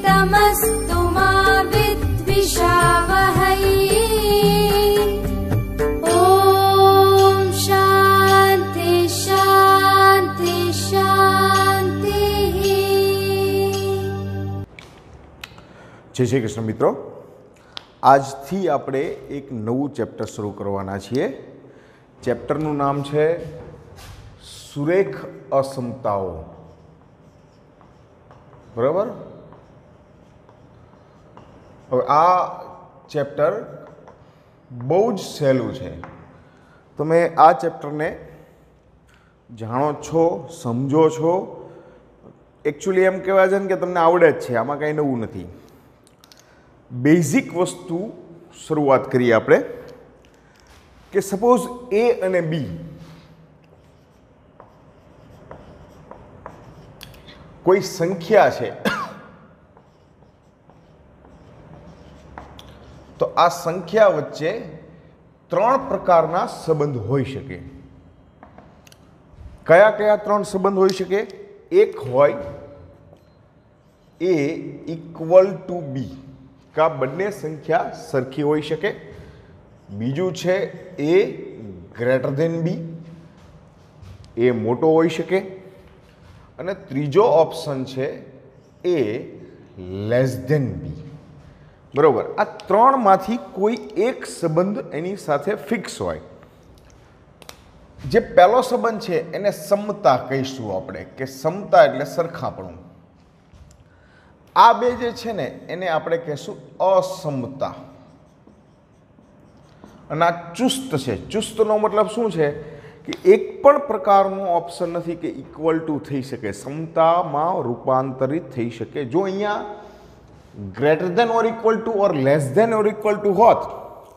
तमस्तु मा विद्विषावहै। ॐ शान्ति शान्ति शान्तिः। जय श्री कृष्ण मित्रों, આજથી આપણે એક નવું ચેપ્ટર શરૂ કરવાના છીએ। ચેપ્ટરનું નામ છે સુરેખ અસમતાઓ। બરાબર, હવે આ ચેપ્ટર બહુ જ સહેલું છે। તમે આ ચેપ્ટરને જાણો છો, સમજો છો। એકચ્યુઅલી એમ કહેવાય છે ને કે તમને આવડે જ છે, આમાં કાંઈ નવું નથી। બેઝિક વસ્તુ શરૂઆત કરીએ આપણે કે સપોઝ એ અને બી કોઈ સંખ્યા છે, તો આ સંખ્યા વચ્ચે ત્રણ પ્રકારના સંબંધ હોઈ શકે। કયા કયા ત્રણ સંબંધ હોઈ શકે? એક હોય એ ઇક્વલ ટુ બી, કે આ બંને સંખ્યા સરખી હોઈ શકે। બીજું છે એ ગ્રેટર ધેન બી, એ મોટો હોઈ શકે। અને ત્રીજો ઓપ્શન છે એ લેસ ધેન બી। બરાબર, આ ત્રણમાંથી કોઈ એક સંબંધ એની સાથે ફિક્સ હોય। જે પહેલો સંબંધ છે એને સમતા કહીશું આપણે, કે સમતા એટલે સરખાપણું। આ બે જે છે ને એને આપણે કહીશું અસમતા। અને આ ચુસ્ત છે। ચુસ્તનો મતલબ શું છે કે એક પણ પ્રકારનો ઓપ્શન નથી કે ઇક્વલ ટુ થઈ શકે, સમતામાં રૂપાંતરિત થઈ શકે। જો અહીંયા greater than or equal to or less than or equal to હોત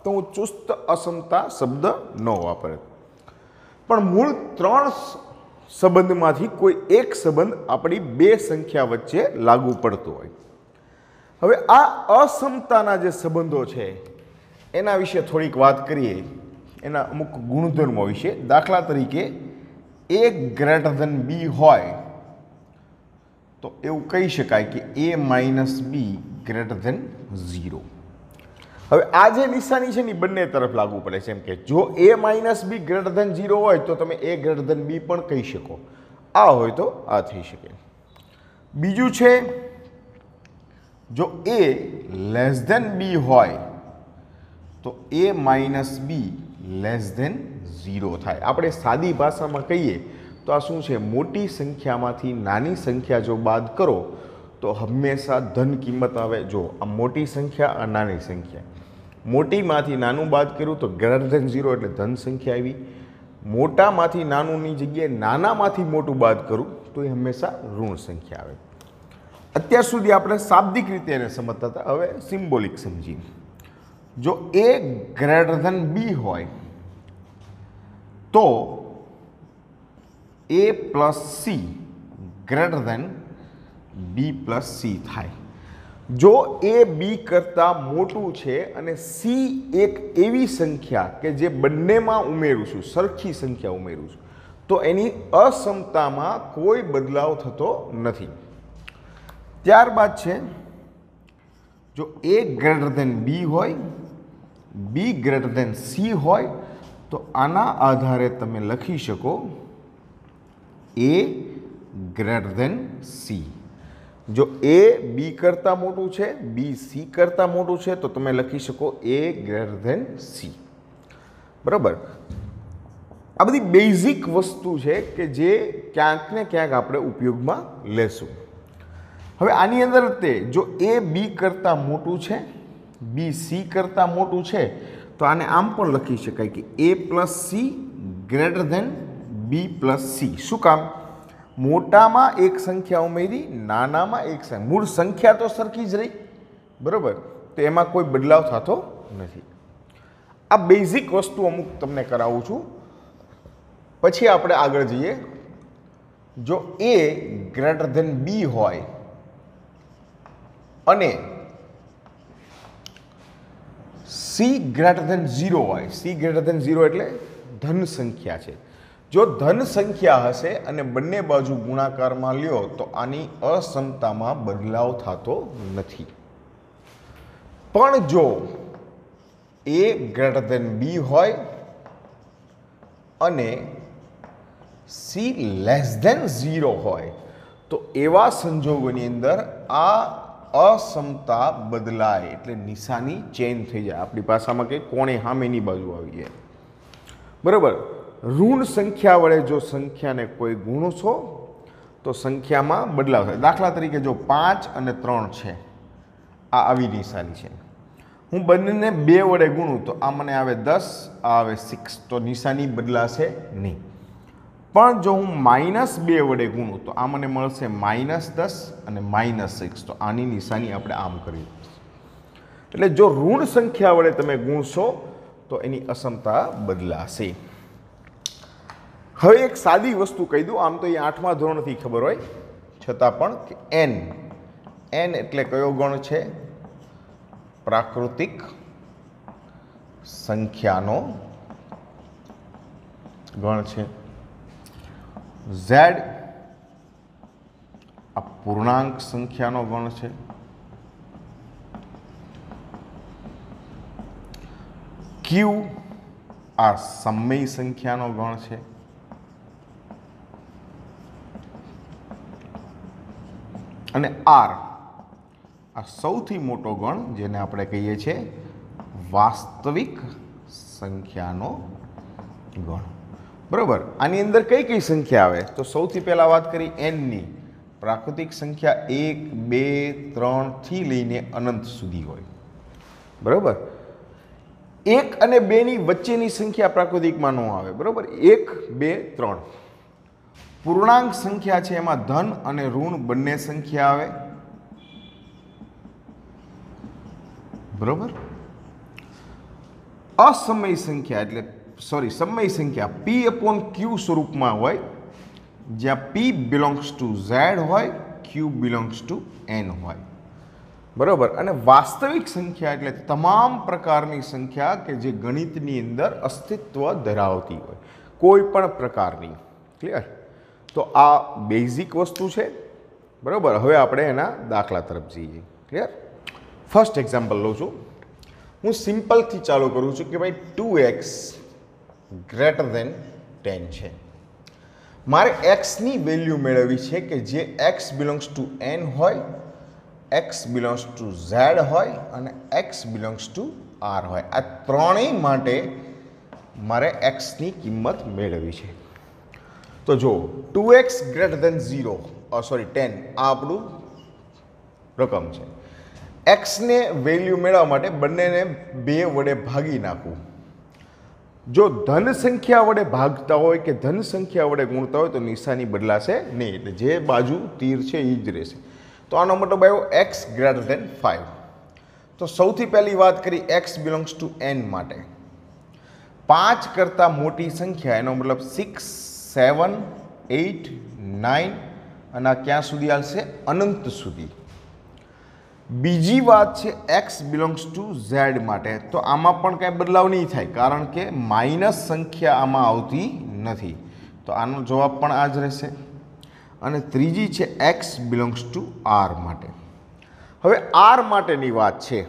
તો હું ચુસ્ત અસમતા શબ્દ ન વાપરે। પણ મૂળ ત્રણ સંબંધમાંથી કોઈ એક સંબંધ આપણી બે સંખ્યા વચ્ચે લાગુ પડતો હોય। હવે આ અસમતાના જે સંબંધો છે એના વિશે થોડીક વાત કરીએ, એના અમુક ગુણધર્મો વિશે। દાખલા તરીકે એ ગ્રેટર ધેન બી હોય તો એવું કહી શકાય કે એ માઇનસ બી ગ્રેટર ધેન 0। હવે આ જે નિશાની છે ને બંને તરફ લાગુ પડે છે। એમ કે જો એ માઇનસ બી ગ્રેટર ધેન 0 હોય તો તમે એ ગ્રેટર ધેન બી પણ કહી શકો, આ હોય તો આ થઈ શકે। બીજું છે જો એ લેસ ધેન બી હોય તો એ માઇનસ બી લેસ ધેન 0 થાય। આપણે સાદી ભાષામાં કહીએ તો આ શું છે? મોટી સંખ્યામાંથી નાની સંખ્યા જો બાદ કરો તો હંમેશા ધન કિંમત આવે। જો આ મોટી સંખ્યા અને નાની સંખ્યા, મોટીમાંથી નાનું બાદ કર્યું તો ગ્રેટર ધેન 0 એટલે ધન સંખ્યા આવી। મોટામાંથી નાનુંની જગ્યાએ નાનામાંથી મોટું બાદ કરું તો એ હંમેશા ઋણ સંખ્યા આવે। અત્યાર સુધી આપણે શાબ્દિક રીતે એને સમજતા હતા, હવે સિમ્બોલિક સમજીએ। જો એ ગ્રેટર ધેન બી હોય તો એ પ્લસ સી ગ્રેટર ધેન બી પ્લસ સી થાય। જો એ બી કરતાં મોટું છે અને સી એક એવી સંખ્યા કે જે બંનેમાં ઉમેરું છું, સરખી સંખ્યા ઉમેરું છું, તો એની અસમતામાં કોઈ બદલાવ થતો નથી। ત્યારબાદ છે જો એ ગ્રેટર ધેન બી હોય, બી ગ્રેટર ધેન સી હોય તો આના આધારે તમે લખી શકો એ ગ્રેટર ધેન સી। જો એ બી કરતાં મોટું છે, બી સી કરતાં મોટું છે તો તમે લખી શકો એ ગ્રેટર ધેન સી। બરાબર, આ બધી બેઝિક વસ્તુ છે કે જે ક્યાંક ને ક્યાંક આપણે ઉપયોગમાં લેશું। હવે આની અંદર તે જો એ બી કરતાં મોટું છે, બી સી કરતાં મોટું છે તો આને આમ પણ લખી શકાય કે એ પ્લસ સી ગ્રેટર ધેન બી પ્લસ સી। શું કામ? મોટામાં એક સંખ્યા ઉમેરી, નાનામાં એક સંખ્યા, મૂળ સંખ્યા તો સરખી જ રહી। બરાબર, તો એમાં કોઈ બદલાવ થતો નથી। આ બેઝિક વસ્તુ અમુક તમને કરાવું છું, પછી આપણે આગળ જઈએ। જો એ ગ્રેટર ધેન બી હોય અને સી ગ્રેટર ધેન 0 હોય, સી ગ્રેટર ધેન 0 એટલે ધન સંખ્યા છે। જો ધન સંખ્યા હશે અને બંને બાજુ ગુણાકારમાં લ્યો તો આની અસમતામાં બદલાવ થતો નથી. પણ જો a ગ્રેટર ધેન b હોય અને c લેસ ધેન 0 હોય તો એવા સંજોગોની અંદર આ અસમતા બદલાય, એટલે નિશાની ચેન્જ થઈ જાય. આપણી ભાષામાં કે કોણે સામેની બાજુ આવી જાય. બરાબર. ઋણ સંખ્યા વડે જો સંખ્યાને કોઈ ગુણશો તો સંખ્યામાં બદલાવ થાય. દાખલા તરીકે જો 5 અને 3 છે, આ આવી નિશાની છે. હું બંનેને 2 વડે ગુણું તો આ મને આવે 10, આ આવે 6, તો નિશાની બદલાશે નહીં. પણ જો હું -2 વડે ગુણું તો આ મને મળશે -10 અને -6, તો આની નિશાની આપણે આમ કરી. એટલે જો ઋણ સંખ્યા વડે તમે ગુણશો તો એની અસમતા બદલાશે. હવે એક સાદી વસ્તુ કહી દઉં, આમ તો એ 8મા ધોરણથી ખબર હોય છતાં પણ કે n એટલે કયો ગણ છે? પ્રાકૃતિક સંખ્યાનો ગણ છે. z આ પૂર્ણાંક સંખ્યાનો ગણ છે. q આ સમય સંખ્યાનો ગણ છે. અને r આ સૌથી મોટો ગણ જેને આપણે કહીએ છીએ વાસ્તવિક સંખ્યાનો ગણ. બરાબર. આની અંદર કઈ કઈ સંખ્યા આવે તો સૌથી પહેલા વાત કરી n ની. પ્રાકૃતિક સંખ્યા 1, 2, 3 થી લઈને અનંત સુધી હોય. બરાબર. 1 અને 2 ની વચ્ચેની સંખ્યા પ્રાકૃતિકમાં ન આવે. બરાબર. 1, 2, 3. પૂર્ણાંક સંખ્યા છે એમાં ધન અને ઋણ બંને સંખ્યા આવે. બરાબર. અસમય સંખ્યા એટલે સમય સંખ્યા p/q સ્વરૂપમાં હોય, જ્યાં p બિલોંગ્સ ટુ z હોય, q બિલોંગ્સ ટુ n હોય. બરાબર. અને વાસ્તવિક સંખ્યા એટલે તમામ પ્રકારની સંખ્યા કે જે ગણિતની અંદર અસ્તિત્વ ધરાવતી હોય, કોઈ પણ પ્રકારની. ક્લિયર? તો આ બેઝિક વસ્તુ છે. બરાબર. હવે આપણે એના દાખલા તરફ જઈએ. ક્લિયર? ફર્સ્ટ એક્ઝામ્પલ લઉં છું. હું સિમ્પલથી ચાલુ કરું છું કે ભાઈ 2x ગ્રેટર ધેન 10 છે. મારે x ની વેલ્યુ મેળવવી છે કે જે x બિલોંગ્સ ટુ n હોય, x બિલોંગ્સ ટુ z હોય અને x બિલોંગ્સ ટુ r હોય. આ ત્રણેય માટે મારે x ની કિંમત મેળવવી છે. તો જો 2x ગ્રેટર ધેન 10 આ આપણું રકમ છે. x ને વેલ્યુ મેળવવા માટે બંનેને 2 વડે ભાગી નાખવું. જો ધન સંખ્યા વડે ભાગતા હોય કે ધન સંખ્યા વડે ગુણતા હોય તો નિશાની બદલાશે નહીં, એટલે જે બાજુ તીર છે એ જ રહેશે. તો આનો મતલબ આવ્યો x ગ્રેટર ધેન 5. તો સૌથી પહેલી વાત કરી x બિલોંગ્સ ટુ n માટે. 5 કરતાં મોટી સંખ્યા, એનો મતલબ 6, 7, 8, 9 અને આ ક્યાં સુધી આવશે? અનંત સુધી. બીજી વાત છે x બિલોંગ્સ ટુ z માટે. તો આમાં પણ કાંઈ બદલાવ નહીં થાય, કારણ કે માઇનસ સંખ્યા આમાં આવતી નથી. તો આનો જવાબ પણ આ જ રહેશે. અને ત્રીજી છે x બિલોંગ્સ ટુ r માટે. હવે r માટેની વાત છે.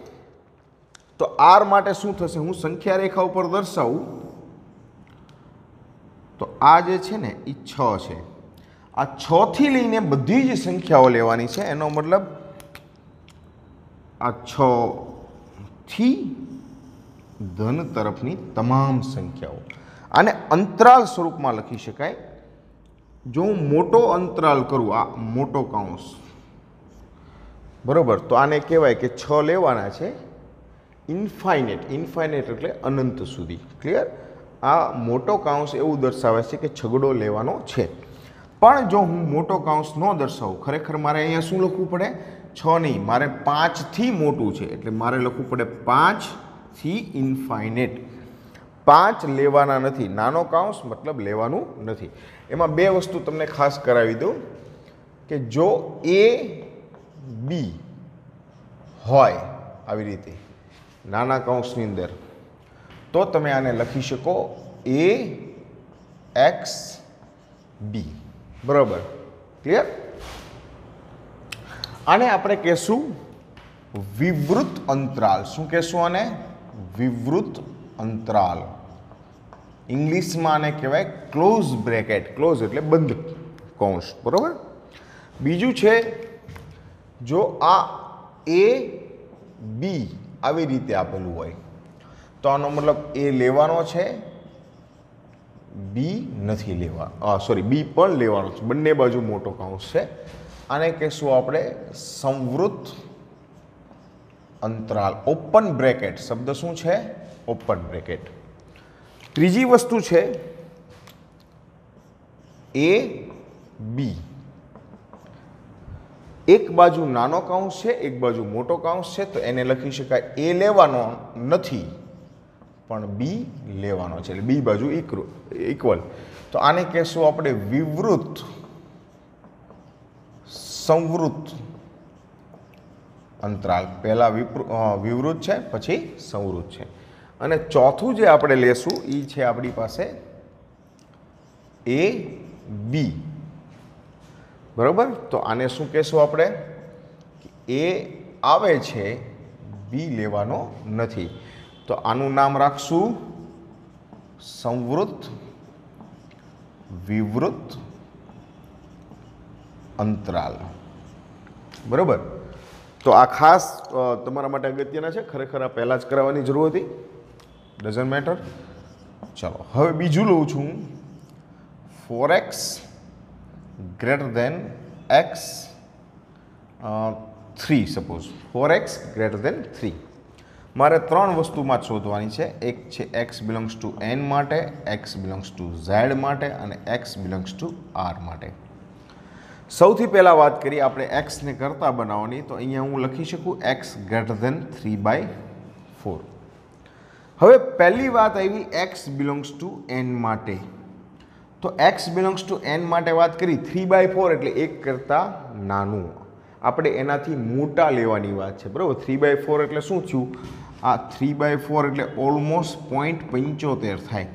તો r માટે શું થશે? હું સંખ્યા રેખા ઉપર દર્શાવું તો આ જે છે ને એ 6 છે. આ 6 થી લઈને બધી જ સંખ્યાઓ લેવાની છે. એનો મતલબ આ 6 થી ધન તરફની તમામ સંખ્યાઓ. આને અંતરાલ સ્વરૂપમાં લખી શકાય. જો હું મોટો અંતરાલ કરું, આ મોટો કૌંસ, બરોબર, તો આને કહેવાય કે 6 લેવાના છે ઇન્ફાઇનેટ. ઇન્ફાઇનેટ એટલે અનંત સુધી. ક્લિયર? આ મોટો કૌંસ એવું દર્શાવે છે કે છગડો લેવાનો છે. પણ જો હું મોટો કૌંસ ન દર્શાવું, ખરેખર મારે અહીંયા શું લખવું પડે? 6 નહીં, મારે 5 થી મોટું છે એટલે મારે લખવું પડે 5 થી ઇન્ફાઇનેટ. 5 લેવાના નથી. નાનો કૌંસ મતલબ લેવાનું નથી. એમાં 2 વસ્તુ તમને ખાસ કરાવી દઉં કે જો a b હોય આવી રીતે નાના કૌંસની અંદર, તો તમે આને લખી શકો a एक्स बी बराबर क्लियर। आने आपणे कहेशुं विवृत अंतराल। शुं कहेशुं आने? विवृत अंतराल। इंग्लिश में आने कहेवाय क्लोज ब्रेकेट। क्लोज एटले बंध कौंस बराबर। बीजू छे जो आ ए बी આવી રીતે આપેલું હોય તો આનો મતલબ એ લેવાનો છે, બી નથી લેવા, સોરી બી પણ લેવાનો છે, બંને બાજુ મોટો કૌંસ છે। આને કહેશું આપણે સંવૃત અંતરાલ, ઓપન બ્રેકેટ। શબ્દ શું છે? Open bracket. ત્રીજી વસ્તુ છે એ બી, एक बाजू नानो काउंस है, एक बाजू मोटो काउंस है, तो एने लखी शकाय ए लेवानो नथी पण बी लेवानो छे, बी बाजू इक्वल। तो आने कहेशुं आपणे विवृत संवृत अंतराल। पहला विवृत है पछी संवृत है। अने चौथुं जे आपणे लेशुं ई छे आपणी पासे ए बी बराबर। तो आने शू कहेशुं आपणे? ए आवे छे, बी लेवानो नथी, तो आनुं नाम राखशुं संवृत विवृत अंतराल बराबर। तो आ खास तमारा माटे अगत्यना छे, खरेखर आ पहेला ज कराववानी जरूर हती, डजंट मैटर। चलो हवे बीजुं लઉં છું 4x greater than x 3 suppose 4x greater than 3 मारे त्रण वस्तु में शोधवानी है। एक है x बिलोंग्स टू n माटे, x बिलोंग्स टू z माटे अने x बिलोंग्स टू r माटे। सौथी पहला बात करिए आपणे x ने करता बनाववानी, तो अहींया हूँ लखी शकूँ x greater than 3/4। हवे पहली बात आई x बिलोंग्स टू n माटे, तो x बिलोंग्स टू n माटे बात करी 3/4 एटले एक करता नानुं, आपणे एनाथी मोटा लेवानी बात छे बराबर। 3/4 एटले शुं थयुं? आ 3/4 एटले ऑलमोस्ट 0.75 थाय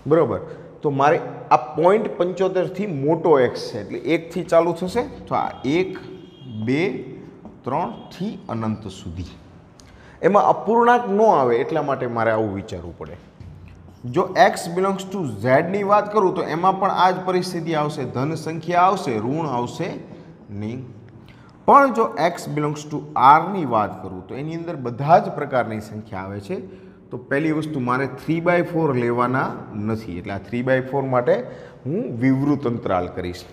बराबर। तो मारे आ 0.75 थी मोटो x छे एटले 1 थी चालू थशे, तो आ 1 2 3 थी अनंत सुधी। एमां अपूर्णांक न आवे एटला माटे मारे आवुं विचारવું પડે। जो x बिलोंग्स टू z ની વાત करूँ तो एमां पण आ ज परिस्थिति आवशे, धन संख्या आवशे, ऋण आवशे नहीं। पण जो x बिलोंग्स टू r ની વાત करूँ तो एनी अंदर बधा ज प्रकारनी संख्या आवे छे। तो पहली वस्तु मारे 3/4 लेवाना नथी, एटले आ 3/4 माटे हूँ विवृत अंतराल करीश।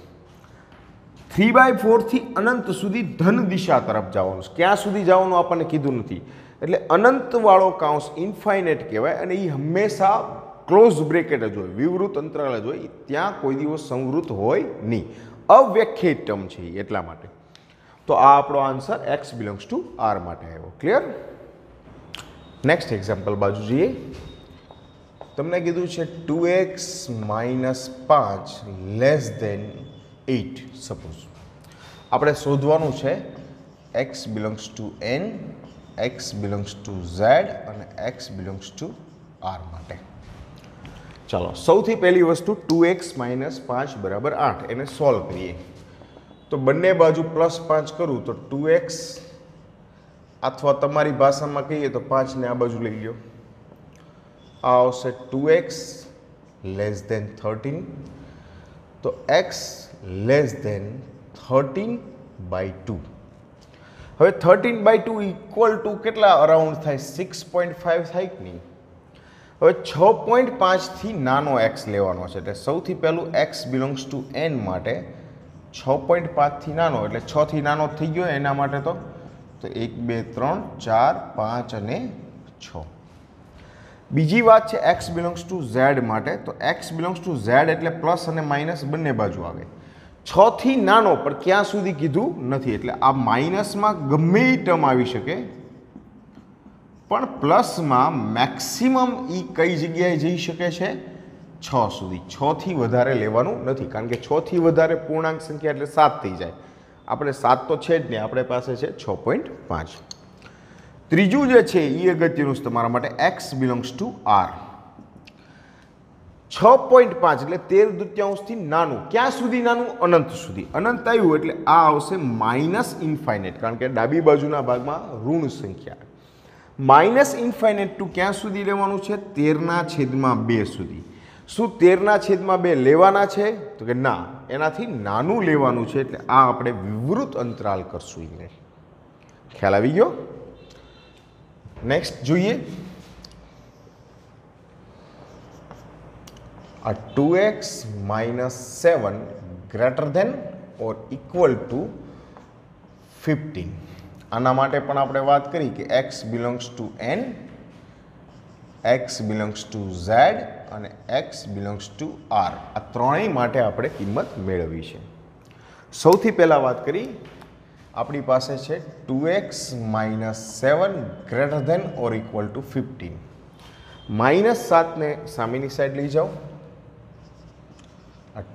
3/4 थी अनंत सुधी धन दिशा तरफ जवानुं, क्या सुधी जवानुं आपणे कीधुं नथी, એટલે અનંતવાળો કાઉન્સ ઇન્ફાઇનાઇટ કહેવાય અને એ હંમેશા ક્લોઝ બ્રેકેટ જ હોય, વિવૃત અંતરાલ જ હોય, ત્યાં કોઈ દિવસ સંવૃત હોય નહીં, અવ્યાખ્યાયિત ટર્મ છે એટલા માટે। તો આ આપણો answer x belongs two r માટે આવ્યો। ક્લિયર? નેક્સ્ટ એક્ઝામ્પલ બાજુ જઈએ। તમને કીધું છે 2x - 5 લેસ ધેન 8 સપોઝ। આપણે શોધવાનું છે x belongs to n, x belongs to z और x बिलोंग्स टू r माटे। चलो सौथी पहली वस्तु 2x - 5 बराबर 8 एने सॉल्व करिए। तो बन्ने बाजू +5 करूँ तो 2x अथवा तमारी भाषा में कहीए तो 5 ने आ बाजू लई लो, आ आवशे 2x लेस देन 13, तो x लेस देन 13/2। હવે 13/2 ઇક્વલ ટુ કેટલા અરાઉન્ડ થાય? 6.5 થાય કે નહીં? હવે 6.5 થી નાનો x લેવાનો છે, એટલે સૌથી પહેલું x બિલોંગ્સ ટુ n માટે 6.5 થી નાનો, એટલે 6 થી નાનો થઈ ગયો એના માટે તો 1 2 3 4 5 અને 6। બીજી વાત છે x બિલોંગ્સ ટુ z માટે, તો x બિલોંગ્સ ટુ z એટલે પ્લસ અને માઇનસ બંને બાજુ આવે। 6 થી નાનો પણ ક્યાં સુધી કીધું નથી, એટલે આ માઇનસમાં ગમે એ ટર્મ આવી શકે, પણ પ્લસમાં મેક્સિમમ એ કઈ જગ્યાએ જઈ શકે છે? 6 સુધી। 6 થી વધારે લેવાનું નથી, કારણ કે 6 થી વધારે પૂર્ણાંક સંખ્યા એટલે 7 થઈ જાય। આપણે 7 તો છે જ નહીં, આપણે પાસે છે 6.5। ત્રીજું જે છે એ અગત્યનું છે તમારા માટે, x બિલોંગ્સ ટુ r। 6.5 એટલે 13 દૂત્યાંશથી નાનું. ક્યાં સુધી નાનું? અનંત સુધી. અનંત આવ્યું એટલે આ આવશે માઇનસ ઇન્ફાઇનાઇટ, કારણ કે ડાબી બાજુના ભાગમાં ઋણ સંખ્યા. માઇનસ ઇન્ફાઇનાઇટ ટુ ક્યાં સુધી લેવાનું છે? 13/2 સુધી. શું 13/2 લેવાના છે? તો કે ના, એનાથી નાનું લેવાનું છે. એટલે આ આપણે વિવૃત અંતરાલ કરશું. એને ખ્યાલ આવી ગયો? નેક્સ્ટ જોઈએ. a 2x minus 7 greater than or equal to 15. આના માટે પણ આપણે વાત કરી કે x belongs to n, x belongs to z અને x belongs to r. આ ત્રણેય માટે આપણે કિંમત મેળવી છે. સૌથી પહેલાં વાત કરી, આપણી પાસે છે 2x minus 7 greater than or equal to 15. -7 ને સામેની સાઈડ લઈ જાઓ.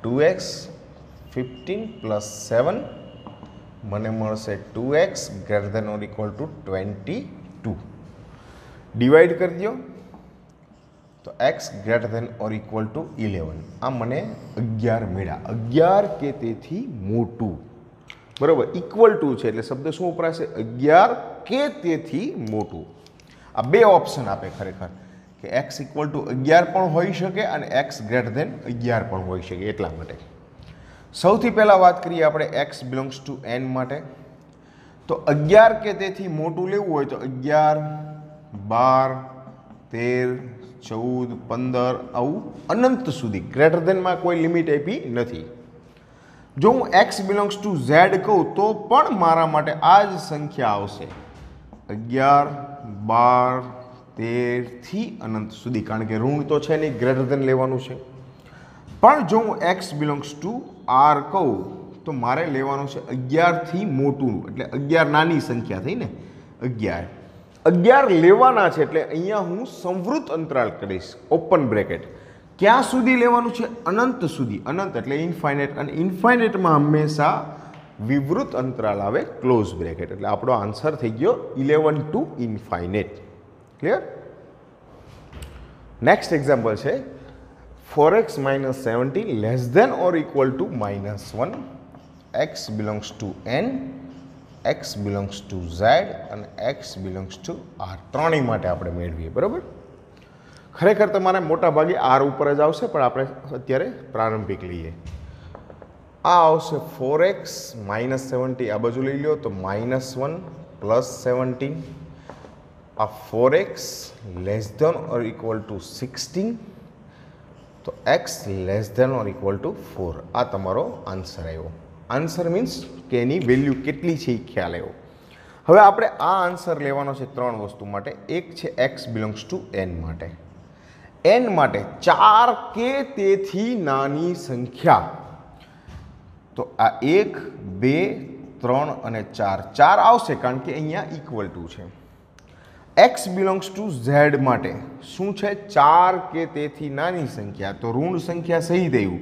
2x 15 plus 7 મને મળશે 2x greater than or equal to 22. Divide કરી દો તો x greater than or equal to 11. આ મને 11 મળ્યા. 11 કે તેથી મોટું, બરાબર. ઇક્વલ ટુ છે એટલે શબ્દ શું વપરાશે? 11 કે તેથી મોટું. આ બે ઓપ્શન આપે ખરેખર, કે x ઇક્વલ ટુ 11 પણ હોઈ શકે અને x ગ્રેટર ધેન 11 પણ હોઈ શકે. એટલા માટે સૌથી પહેલાં વાત કરીએ આપણે x બિલોંગ્સ ટુ n માટે. તો 11 કે તેથી મોટું લેવું હોય તો 11, 12, 13, 14, 15 આવું અનંત સુધી. ગ્રેટર ધેનમાં કોઈ લિમિટ આપી નથી. જો હું x બિલોંગ્સ ટુ z કહું તો પણ મારા માટે આ જ સંખ્યા આવશે, 11, 12, 13 થી અનંત સુધી, કારણ કે ઋણ તો છે નહીં, ગ્રેટર ધેન લેવાનું છે. પણ જો હું x બિલોંગ્સ ટુ r કહું તો મારે લેવાનું છે 11 થી મોટું, એટલે 11 નાની સંખ્યા થઈ ને, 11 લેવાના છે. એટલે અહીંયા હું સંવૃત અંતરાલ કરીશ, ઓપન બ્રેકેટ. ક્યાં સુધી લેવાનું છે? અનંત સુધી. અનંત એટલે ઇન્ફાઇનાઇટ, અને ઇન્ફાઇનાઇટમાં હંમેશા વિવૃત અંતરાલ આવે, ક્લોઝ બ્રેકેટ. એટલે આપણો આન્સર થઈ ગયો 11 to infinite. Clear? Next example છે 4x minus 70 less than or equal to -1. x belongs to n, x belongs to z અને x belongs to r. ત્રણેય માટે આપણે મેળવીએ. બરાબર? ખરેખર તમારે મોટા ભાગે r ઉપર જ આવશે, પણ આપણે અત્યારે પ્રારંભિક લઈએ. આ આવશે 4x minus 70, આ બાજુ લઈ લો તો -1 plus 17. આ 4x less than or equal to 16, તો x less than or equal to 4. આ તમારો આન્સર આવ્યો. આન્સર મીન્સ કે એની વેલ્યુ કેટલી છે એ ખ્યાલ આવ્યો. હવે આપણે આ આન્સર લેવાનો છે ત્રણ વસ્તુ માટે. એક છે x બિલોંગ્સ ટુ n માટે. n માટે 4 કે તેથી નાની સંખ્યા. તો આ 1, 2, 3 અને 4 4 આવશે, કારણ કે અહીંયા ઇક્વલ ટુ છે. x બિલોંગ્સ ટુ z માટે શું છે? 4 કે તેથી નાની સંખ્યા, તો ઋણ સંખ્યા સહિત આવ્યું.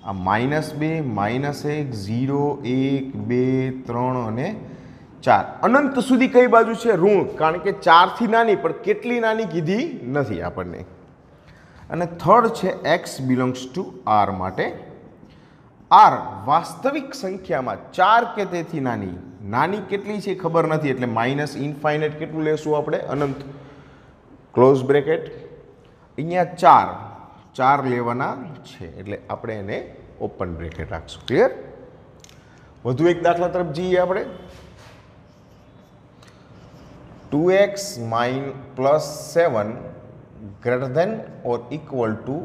આ -2, -1, 0, 1, 2, 3 અને 4. અનંત સુધી કઈ બાજુ છે? ઋણ, કારણ કે 4 થી નાની, પણ કેટલી નાની કીધી નથી આપણને. અને થર્ડ છે x બિલોંગ્સ ટુ r માટે. r વાસ્તવિક સંખ્યામાં 4 કે તેથી નાની. નાની કેટલી છે ખબર નથી, એટલે માઇનસ ઇન્ફાઇનાઇટ કેટલું લેશું આપણે? અનંત. Close bracket. અહીંયા 4 લેવાના છે, એટલે આપણે એને ઓપન બ્રેકેટ રાખશું. ક્લિયર? વધુ એક દાખલા તરફ જઈએ આપણે. 2x plus 7 greater than or equal to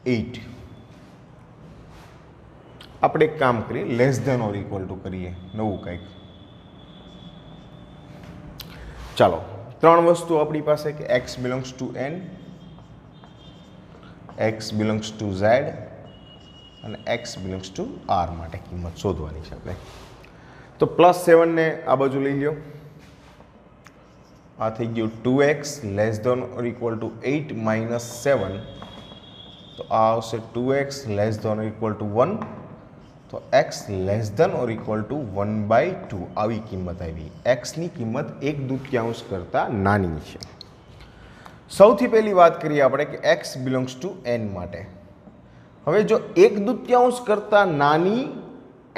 8. આપણે એક કામ કરીએ, less than or equal to કરીએ, નવું કંઈક. ચાલો, ત્રણ વસ્તુ આપણી પાસે કે x belongs to n, x belongs two z અને x બિલોંગ્સ ટુ r માટે કિંમત શોધવાની છે આપણે. તો +7 ને આ બાજુ લઈ લ્યો. આ થઈ ગયું 2x less than or equal to 8 minus 7. તો આ આવશે 2x less than or equal to 1. તો x less than or equal to 1/2. આવી કિંમત આવી. x ની કિંમત 1/2 કરતાં નાની છે. સૌથી પહેલી વાત કરીએ આપણે કે x બિલોંગ્સ ટુ n માટે. હવે જો 1/2 કરતાં નાની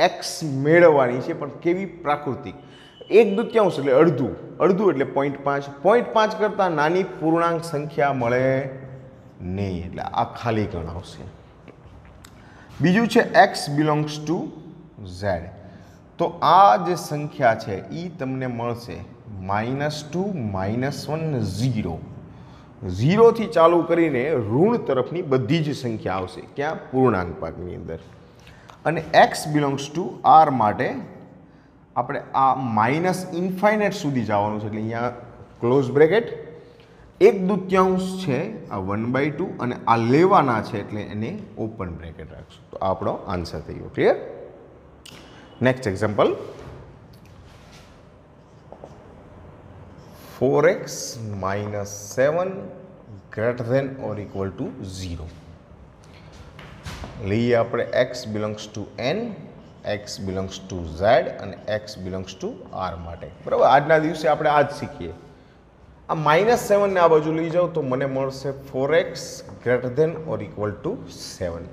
x મેળવવાની છે, પણ કેવી? પ્રાકૃતિક. 1/2 એટલે અડધું, અડધું એટલે 0.5, 0.5 કરતાં નાની પૂર્ણાંક સંખ્યા મળે નહીં, એટલે આ ખાલી ગણ આવશે. બીજું છે x બિલોંગ્સ ટુ z. તો આ જે સંખ્યા છે એ તમને મળશે -2, -1, 0. 0 થી ચાલુ કરીને ઋણ તરફની બધી જ સંખ્યા આવશે. ક્યાં? પૂર્ણાંક ભાગની અંદર. અને x બિલોંગ્સ ટુ r માટે આપણે આ -ઇન્ફાઇનાઇટ સુધી જવાનું છે, એટલે અહીંયા ક્લોઝ બ્રેકેટ 1/2 છે, આ 1/2, અને આ લેવાના છે એટલે એને ઓપન બ્રેકેટ રાખશું. તો આપણો આન્સર થઈ ગયો. Clear? Next example, 4x - 7 greater than or equal to 0. લઈએ આપણે x belongs to n, x belongs to z અને x belongs to r માટે. બરાબર, આજના દિવસે આપણે આ જ શીખીએ. આ -7 ને આ બાજુ લઈ જાઓ તો મને મળશે 4x greater than or equal to 7.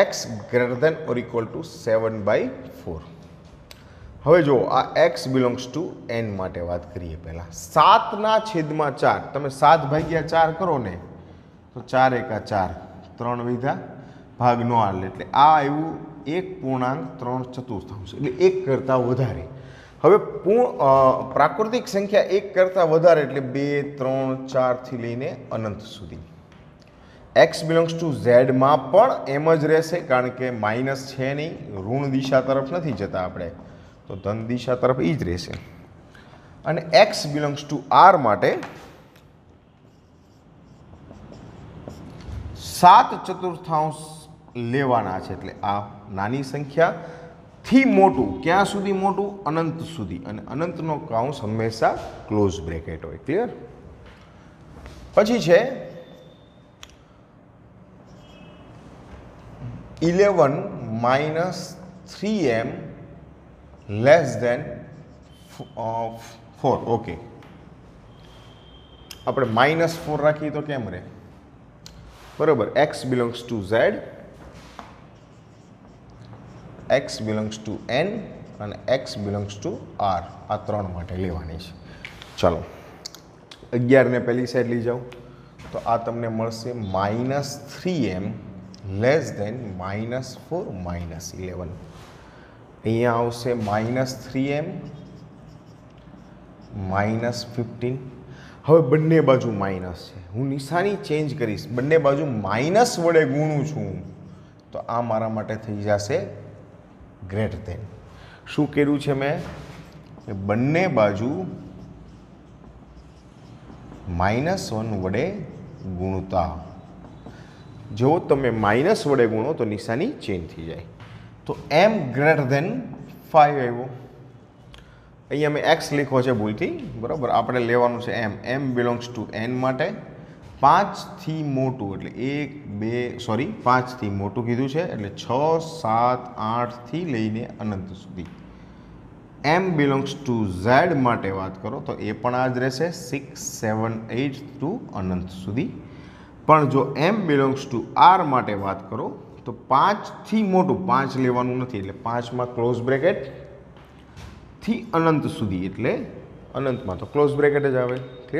x greater than or equal to 7/4. હવે જો આ x belongs to n માટે વાત કરીએ. પહેલા 7/4. તમે 7/4 કરો ને તો 4 એકા 4, 3 વિધા ભાગ નો આલે, એટલે આ આવ્યું 1.3/4, એટલે 1 કરતાં વધારે. હવે પ્રાકૃતિક સંખ્યા 1 કરતાં વધારે એટલે 2, 3, 4 થી લઈને અનંત સુધી. x બિલોંગ્સ ટુ z માં પણ એમ જ રહેશે, કારણ કે માઇનસ છે નહીં, ઋણ દિશા તરફ નથી જતા આપણે, તો ધન દિશા તરફ એ જ રહેશે. અને x બિલોંગ્સ ટુ r માટે 7/4 લેવાના છે, એટલે આ નાની સંખ્યા થી મોટું, ક્યાં સુધી મોટું? અનંત સુધી. અને અનંતનો કાઉન્સ હંમેશા ક્લોઝ બ્રેકેટ હોય. ક્લિયર? પછી છે 11 - 3m લેસ દેન 4. ઓકે, આપણે -4 રાખીએ તો કેમ રહે? બરાબર, x belongs two z, x belongs to n અને x બિલોંગ્સ ટુ r. આ 3 માટે લેવાની છે. ચાલો 11 ને પહેલી સાઈડ લઈ જાઓ તો આ તમને મળશે -3m લેસ દેન -4 -11. અહીંયા આવશે -3m -15. હવે બંને બાજુ માઇનસ છે, હું નિશાની ચેન્જ કરીશ, બંને બાજુ માઇનસ વડે ગુણું છું તો આ મારા માટે થઈ જશે ગ્રેટર ધેન. શું કર્યું છે મેં? બંને બાજુ -1 વડે ગુણતા. જો તમે માઇનસ વડે ગુણો તો નિશાની ચેન્જ થઈ જાય. તો m ગ્રેટર ધેન 5 આવ્યો. અહીંયા મેં x લખ્યો છે ભૂલથી, બરાબર, આપણે લેવાનું છે m બિલોંગ્સ ટુ n માટે 5 થી મોટું, એટલે 5 થી મોટું કીધું છે, એટલે 6, 7, 8 થી લઈને અનંત સુધી. m બિલોંગ્સ ટુ z માટે વાત કરો તો એ પણ આ જ રહેશે, 6, 7, 8 ટુ અનંત સુધી. પણ જો m બિલોંગ્સ ટુ r માટે વાત કરો તો 5 થી મોટું, 5 લેવાનું નથી, એટલે 5માં ક્લોઝ બ્રેકેટ થી અનંત સુધી, એટલે અનંતમાં તો ક્લોઝ બ્રેકેટ જ આવે. ક્લિયર?